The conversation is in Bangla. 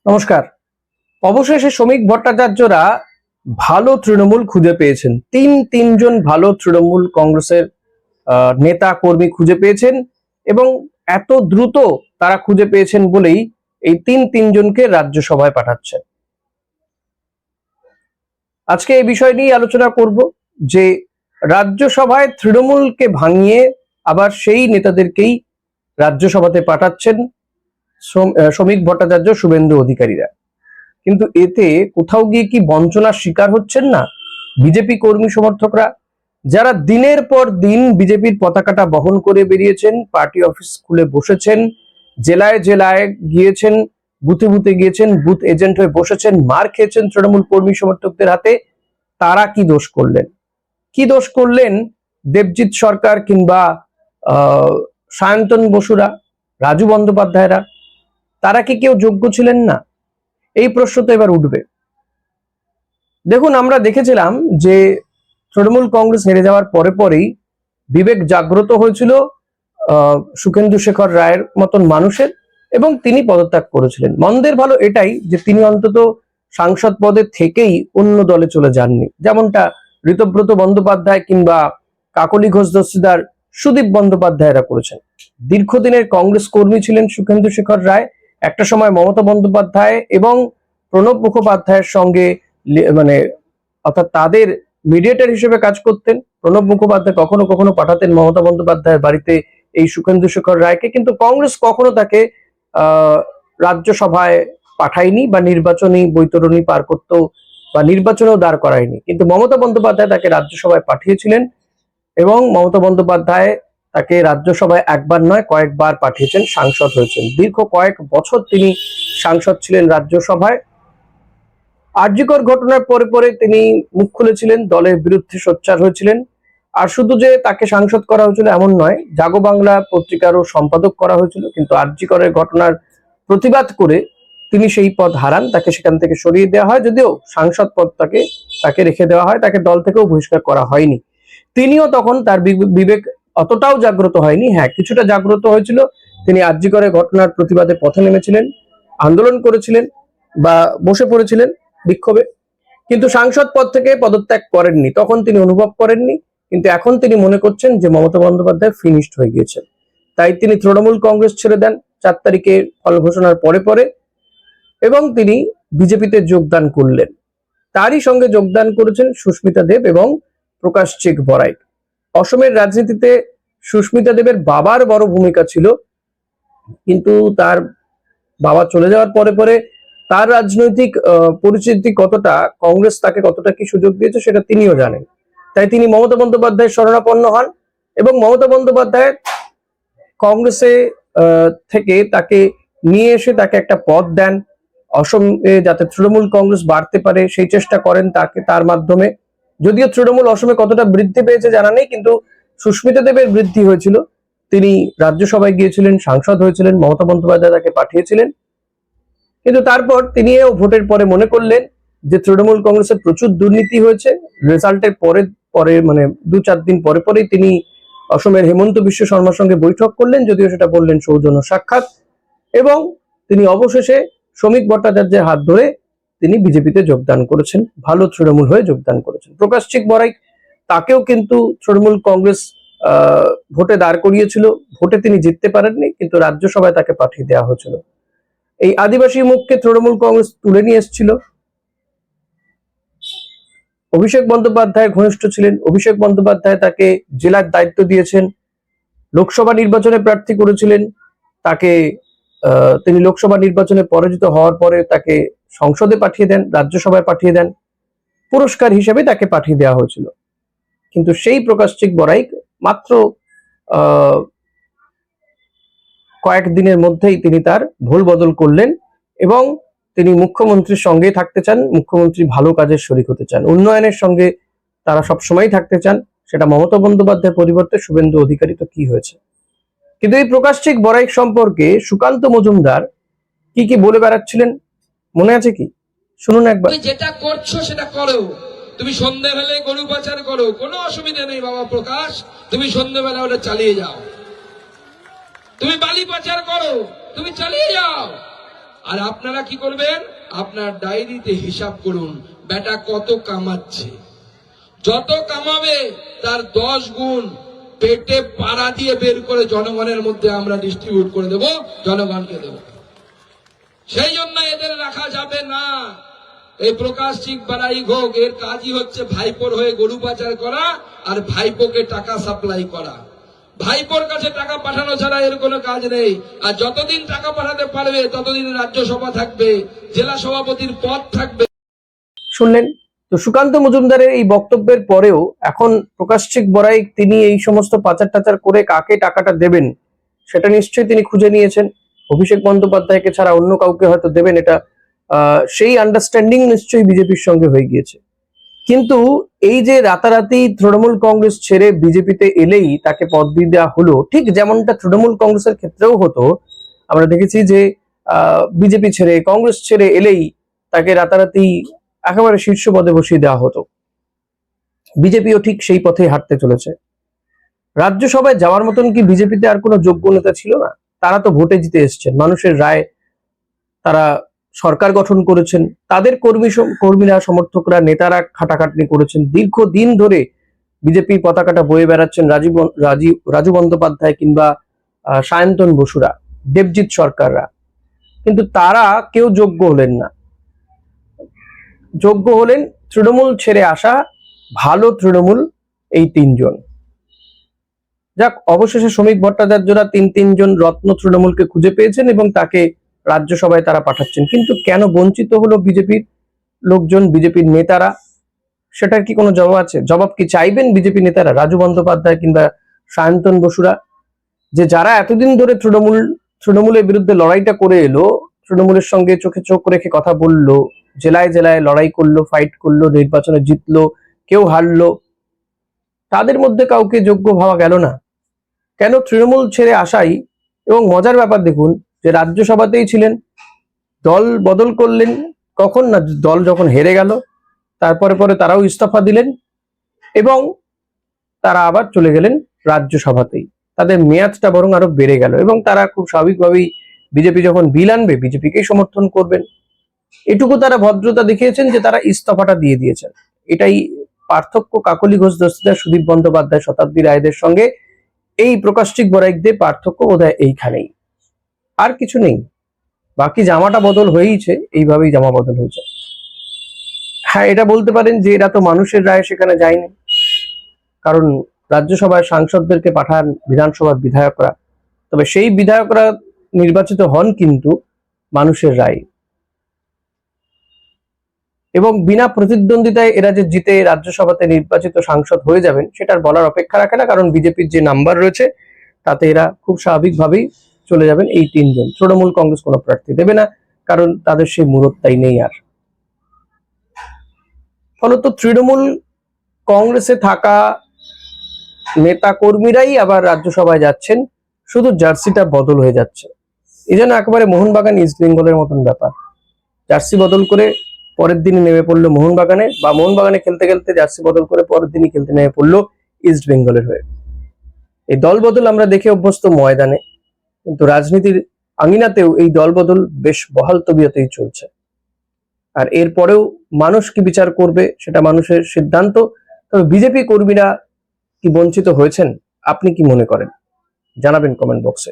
নমস্কার। অবশেষে শ্রমিক ভট্টাচার্যরা ভালো তৃণমূল খুঁজে পেয়েছেন। তিনজন ভালো তৃণমূল কংগ্রেসের নেতা কর্মী খুঁজে পেয়েছেন এবং এত দ্রুত তারা খুঁজে পেয়েছেন বলেই এই তিনজনকে রাজ্যসভায় পাঠাচ্ছেন। আজকে এই বিষয় নিয়ে আলোচনা করব যে রাজ্যসভায় তৃণমূলকে ভাঙিয়ে আবার সেই নেতাদেরকেই রাজ্যসভাতে পাঠাচ্ছেন শ্রমিক ভট্টাচার্য, শুভেন্দু অধিকারীরা। কিন্তু এতে কোথাও গিয়ে কি বঞ্চনার শিকার হচ্ছেন না বিজেপি কর্মী সমর্থকরা, যারা দিনের পর দিন বিজেপির পতাকাটা বহন করে বেরিয়েছেন, পার্টি অফিস খুলে বসেছেন, জেলায় জেলায় গিয়েছেন, বুথে বুথে গিয়েছেন, বুথ এজেন্ট হয়ে বসেছেন, মার খেয়েছেন তৃণমূল কর্মী সমর্থকদের হাতে। তারা কি দোষ করলেন? কি দোষ করলেন দেবজিৎ সরকার কিংবা সায়ন্তন বসুরা, রাজু বন্দ্যোপাধ্যায়রা? তারা কি কেউ যোগ্য ছিলেন না? এই প্রশ্ন তো এবার উঠবে। দেখুন, আমরা দেখেছিলাম যে তৃণমূল কংগ্রেস হেরে যাওয়ার পরেই বিবেক জাগ্রত হয়েছিল সুখেন্দু শেখর রায়ের মতন মানুষের, এবং তিনি পদত্যাগ করেছিলেন। মন্দের ভালো এটাই যে তিনি অন্তত সাংসদ পদে থেকেই অন্য দলে চলে যাননি, যেমনটা ঋতব্রত বন্দ্যোপাধ্যায় কিংবা কাকলি ঘোষ দস্তিদার সুদীপ বন্দ্যোপাধ্যায়রা করেছেন। দীর্ঘদিনের কংগ্রেস কর্মী ছিলেন সুখেন্দু শেখর রায়। একটা সময় মমতা বন্দ্যোপাধ্যায় এবং প্রণব মুখোপাধ্যায়ের সঙ্গে অর্থাৎ তাদের মিডিয়েটর হিসেবে কাজ করতেন। প্রণব মুখোপাধ্যায় কখনো কখনো পাঠাতেন মমতা বন্দ্যোপাধ্যায়ের বাড়িতে এই সুখেন্দু শেখর রায়কে, কিন্তু কংগ্রেস কখনো তাকে রাজ্যসভায় পাঠায়নি বা নির্বাচনী বৈতরণী পার করতেও বা নির্বাচনেও দাঁড় করায়নি। কিন্তু মমতা বন্দ্যোপাধ্যায় তাকে রাজ্যসভায় পাঠিয়েছিলেন এবং মমতা বন্দ্যোপাধ্যায় তাকে রাজ্যসভায় একবার নয় কয়েকবার পাঠিয়েছেন, সাংসদ হয়েছেন। দীর্ঘ কয়েক বছর তিনি সাংসদ ছিলেন রাজ্যসভায়। আরজিকর ঘটনার পরে তিনি মুখ খুলেছিলেন, দলের বিরুদ্ধে সোচ্চার হয়েছিলেন। আর শুধু যে তাকে সাংসদ করা হয়েছিল এমন নয়, জাগো বাংলা পত্রিকারও সম্পাদক করা হয়েছিল, কিন্তু আরজিকরের ঘটনার প্রতিবাদ করে তিনি সেই পদ হারান, তাকে সেখান থেকে সরিয়ে দেওয়া হয়। যদিও সাংসদ পদ তাকে রেখে দেওয়া হয়, তাকে দল থেকেও বহিষ্কার করা হয়নি। তিনিও তখন তার বিবেক অতটাও জাগ্রত হয়নি। হ্যাঁ, কিছুটা জাগ্রত হয়েছিল। তিনি আরজিকরের ঘটনার প্রতিবাদে পথে নেমেছিলেন, আন্দোলন করেছিলেন বা বসে পড়েছিলেন বিক্ষোভে, কিন্তু সাংসদ পদ থেকে পদত্যাগ করেননি। তখন তিনি অনুভব করেননি, কিন্তু এখন তিনি মনে করছেন যে মমতা বন্দ্যোপাধ্যায় ফিনিশড হয়ে গিয়েছেন। তাই তিনি তৃণমূল কংগ্রেস ছেড়ে দেন 4 তারিখে ফল ঘোষণার পরে এবং তিনি বিজেপিতে যোগদান করলেন। তারই সঙ্গে যোগদান করেছেন সুস্মিতা দেব এবং প্রকাশ চিক বড়াইক। অসমের রাজনীতিতে সুস্মিতা দেবের বাবার বড় ভূমিকা ছিল, কিন্তু তার বাবা চলে যাওয়ার পরে তার রাজনৈতিক পরিচিতি কতটা, কংগ্রেস তাকে কতটা কি সুযোগ দিয়েছে সেটা তিনিও জানেন। তাই তিনি মমতা বন্দ্যোপাধ্যায়ের শরণাপন্ন হন এবং মমতা বন্দ্যোপাধ্যায় কংগ্রেসে থেকে তাকে নিয়ে এসে তাকে একটা পদ দেন, অসমে যাতে তৃণমূল কংগ্রেস বাড়তে পারে সেই চেষ্টা করেন তার মাধ্যমে। যদিও তৃণমূল অসমে কতটা বৃদ্ধি পেয়েছে জানা নেই, কিন্তু সুস্মিতা দেবের বৃদ্ধি হয়েছিল। তিনি রাজ্যসভায় গিয়েছিলেন, সাংসদ হয়েছিলেন, মমতা বন্দ্যোপাধ্যায় তাকে পাঠিয়েছিলেন। কিন্তু তারপর তিনিও ভোটের পরে মনে করলেন যে তৃণমূল কংগ্রেসের প্রচুর দুর্নীতি হয়েছে। রেজাল্টের পরে 2-4 দিন পরেই তিনি অসমের হেমন্ত বিশ্ব শর্মার সঙ্গে বৈঠক করলেন, যদিও সেটা বললেন সৌজন্য সাক্ষাৎ, এবং তিনি অবশেষে শ্রমিক ভট্টাচার্যের হাত ধরে তিনি বিজেপিতে যোগদান করেছেন, ভালো তৃণমূল হয়ে যোগদান করেছেন। প্রকাশ চিক বড়াইক, তাকেও কিন্তু তৃণমূল কংগ্রেস ভোটে দাঁড় করিয়েছিল, ভোটে তিনি জিততে পারেননি, কিন্তু রাজ্যসভায় তাকে পাঠিয়ে দেওয়া হয়েছিল। এই আদিবাসী মুখকে তৃণমূল কংগ্রেস তুলে নিয়ে এসেছিল। অভিষেক বন্দ্যোপাধ্যায়ের ঘনিষ্ঠ ছিলেন, অভিষেক বন্দ্যোপাধ্যায় তাকে জেলার দায়িত্ব দিয়েছেন, লোকসভা নির্বাচনে প্রার্থী করেছিলেন তাকে। তিনি লোকসভা নির্বাচনে পরাজিত হওয়ার পরে তাকে সংসদে পাঠিয়ে দেন, রাজ্যসভায় পাঠিয়ে দেন, পুরস্কার হিসেবে তাকে পাঠিয়ে দেওয়া হয়েছিল। কিন্তু সেই প্রকাশ চিক বড়াইক মাত্র কয়েকদিনের মধ্যেই তিনি তার ভুল বদল করলেন এবং তিনি মুখ্যমন্ত্রীর সঙ্গে থাকতে চান, মুখ্যমন্ত্রী ভালো কাজের শরিক হতে চান, উন্নয়নের সঙ্গে তারা সবসময় থাকতে চান। সেটা মমতা বন্দ্যোপাধ্যায়ের পরিবর্তে শুভেন্দু অধিকারী। তো কি হয়েছে? কিন্তু এই প্রকাশ চিক বড়াইক সম্পর্কে সুকান্ত মজুমদার কি বলে বেড়াচ্ছিলেন মনে আছে কি? শুনুন একবার। যেটা করছো সেটা করো, তুমি সন্ধ্যেবেলায় গরু পাচার করো, কোনো অসুবিধা নেই বাবা প্রকাশ, তুমি সন্ধ্যেবেলা ওটা চালিয়ে যাও। তুমি বালি পাচার করো, তুমি চালিয়ে যাও। আর আপনারা কি করবেন, আপনার ডায়েরিতে হিসাব করুন বেটা কত কামাচ্ছে, যত কামাবে তার 10 গুণ পেটে পাড়া দিয়ে বের করে জনগণের মধ্যে আমরা ডিস্ট্রিবিউট করে দেব, জনগণকে দেব। সেই জন্য এদের রাখা যাবে না। এই প্রকাশ সিং বাড়াই ঘোক এর কাজই হচ্ছে ভাইপোর হয়ে গরু পাচার করা আর ভাইপোকে টাকা সাপ্লাই করা। ভাইপোর কাছে টাকা পাঠানো ছাড়া এর কোনো কাজ নেই। আর যতদিন টাকা পাঠাতে পারবে ততদিন রাজ্যসভা থাকবে, জেলা সভাপতির পদ থাকবে। শুনলেন তো সুকান্ত মজুমদারের এই বক্তব্যের পরেও এখন প্রকাশ সিং বড়াই তিনি এই সমস্ত পাচার টাচার করে কাকে টাকাটা দেবেন সেটা নিশ্চয়ই তিনি খুঁজে নিয়েছেন। অভিষেক বন্দ্যোপাধ্যায়কে ছাড়া অন্য কাউকে হয়তো দেবেন, এটা সেই আন্ডারস্ট্যান্ডিং নিশ্চয়ই বিজেপির সঙ্গে হয়ে গিয়েছে। কিন্তু এই যে রাতারাতি তৃণমূল কংগ্রেস ছেড়ে বিজেপিতে এলেই তাকে পদ দিয়ে দেওয়া হলো, ঠিক যেমনটা তৃণমূল কংগ্রেসের ক্ষেত্রেও হতো। আমরা দেখেছি যে বিজেপি ছেড়ে কংগ্রেস ছেড়ে এলেই তাকে রাতারাতি একেবারে শীর্ষ পদে বসিয়ে দেওয়া হতো। বিজেপিও ঠিক সেই পথে হাঁটতে চলেছে। রাজ্যসভায় যাওয়ার মতন কি বিজেপিতে আর কোনো যোগ্য নেতা ছিল না? তারা তো ভোটে জিতে এসছেন, মানুষের রায় তারা সরকার গঠন করেছেন, তাদের কর্মীরা সমর্থকরা নেতারা খাটাখাটনি করেছেন, দীর্ঘদিন ধরে বিজেপি পতাকাটা বয়ে বেড়াচ্ছেন রাজু বন্দ্যোপাধ্যায় কিংবা সায়ন্তন বসুরা, দেবজিৎ সরকাররা। কিন্তু তারা কেউ যোগ্য হলেন না। যোগ্য হলেন তৃণমূল ছেড়ে আসা ভালো তৃণমূল এই 3 জন। যাক, অবশেষে শ্রমিক ভট্টাচার্যরা তিনজন রত্ন তৃণমূলকে খুঁজে পেয়েছেন এবং তাকে রাজ্যসভায় তারা পাঠাচ্ছেন। কিন্তু কেন বঞ্চিত হলো বিজেপির লোকজন, বিজেপির নেতারা? সেটার কি কোনো জবাব আছে? জবাব কি চাইবেন বিজেপি নেতারা, রাজু বন্দ্যোপাধ্যায় কিংবা সায়ন্তন বসুরা, যে যারা এতদিন ধরে তৃণমূলের বিরুদ্ধে লড়াইটা করে এলো, তৃণমূলের সঙ্গে চোখে চোখ রেখে কথা বললো, জেলায় জেলায় লড়াই করলো, ফাইট করলো, নির্বাচনে জিতলো, কেউ হারলো, তাদের মধ্যে কাউকে যোগ্য ভাবা গেল না? কেন তৃণমূল ছেড়ে আসাই? এবং মজার ব্যাপার দেখুন যে রাজ্যসভাতেই ছিলেন, দল বদল করলেন কখন না, দল যখন হেরে গেল পরে তারাও ইস্তফা দিলেন এবং তারা আবার চলে গেলেন রাজ্যসভাতেই। তাদের মেয়াদটা বরং আরো বেড়ে গেল এবং তারা খুব স্বাভাবিকভাবেই বিজেপি যখন বিল আনবে বিজেপিকেই সমর্থন করবেন। এটুকু তারা ভদ্রতা দেখিয়েছেন যে তারা ইস্তফাটা দিয়ে দিয়েছেন। এটাই পার্থক্য কাকলি ঘোষ দস্তিদার, সুদীপ বন্দ্যোপাধ্যায়, শতাব্দী রায়দের সঙ্গে এই প্রকাশ সিং বড়াইকদের পার্থক্য বোধহয় এইখানেই, আর কিছু নেই। বাকি জামাটা বদল হয়েইছে, এইভাবেই জামা বদল হয়েছে। হ্যাঁ, এটা বলতে পারেন যে এরা তো মানুষের রায় সেখানে যায়নি, কারণ রাজ্যসভায় সাংসদদেরকে পাঠান বিধানসভার বিধায়করা, তবে সেই বিধায়করা নির্বাচিত হন কিন্তু মানুষের রায় এবং বিনা প্রতিদ্বন্দ্বিতায় এরা যে জিতে রাজ্যসভাতে নির্বাচিত সাংসদ হয়ে যাবেন সেটার বলার অপেক্ষা রাখে না, কারণ বিজেপির যে নাম্বার রয়েছে তাতে এরা খুব স্বাভাবিকভাবেই চলে যাবেন এই 3 জন। তৃণমূল কংগ্রেস কোনো প্রার্থী দেবে না, কারণ তাদের সেই মূরতটাই নেই আর। ফলত তৃণমূল কংগ্রেসে থাকা নেতা কর্মীরাই আবার রাজ্যসভায় যাচ্ছেন, শুধু জার্সিটা বদল হয়ে যাচ্ছে। এই জন্য একেবারে মোহনবাগান ইস্ট বেঙ্গলের মতন ব্যাপার। জার্সি বদল করে পরের দিনই নেমে পড়লো মোহনবাগানে, বা মোহনবাগানে খেলতে খেলতে জার্সি বদল করে পরের দিনই খেলতে নেমে পড়লো ইস্ট বেঙ্গলের হয়ে। এই দল বদল আমরা দেখে অভ্যস্ত ময়দানে, কিন্তু রাজনীতির আঙিনাতেও এই দল বদল বেশ বহাল তবিয়তেই চলছে। আর এরপরেও মানুষ কি বিচার করবে সেটা মানুষের সিদ্ধান্ত। তবে বিজেপি কর্মীরা কি বঞ্চিত হয়েছেন? আপনি কি মনে করেন? জানাবেন কমেন্ট বক্সে।